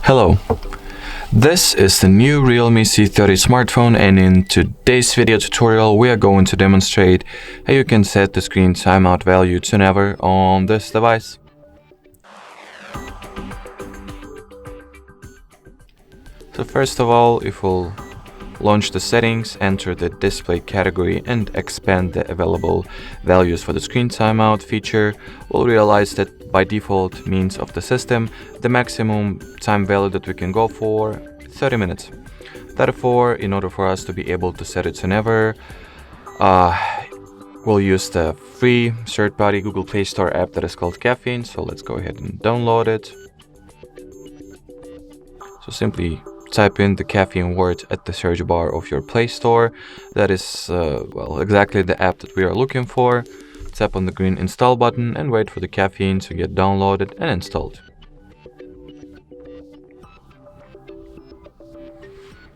Hello, this is the new REALME C30 smartphone, and in today's video tutorial we are going to demonstrate how you can set the screen timeout value to never on this device. So first of all, if we'll launch the settings, enter the display category and expand the available values for the screen timeout feature, we'll realize that by default means of the system, the maximum time value that we can go for 30 minutes. Therefore, in order for us to be able to set it to never, we'll use the free third-party Google Play Store app that is called Caffeine. So let's go ahead and download it. So simply type in the Caffeine word at the search bar of your Play Store. That is, exactly the app that we are looking for. Tap on the green install button and wait for the Caffeine to get downloaded and installed.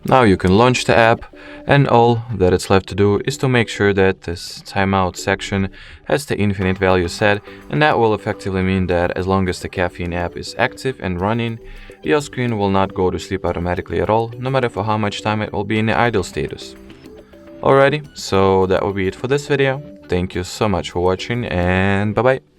Now you can launch the app, and all that it's left to do is to make sure that this timeout section has the infinite value set, and that will effectively mean that as long as the Caffeine app is active and running, your screen will not go to sleep automatically at all, no matter for how much time it will be in the idle status. Alrighty, so that will be it for this video. Thank you so much for watching, and bye bye.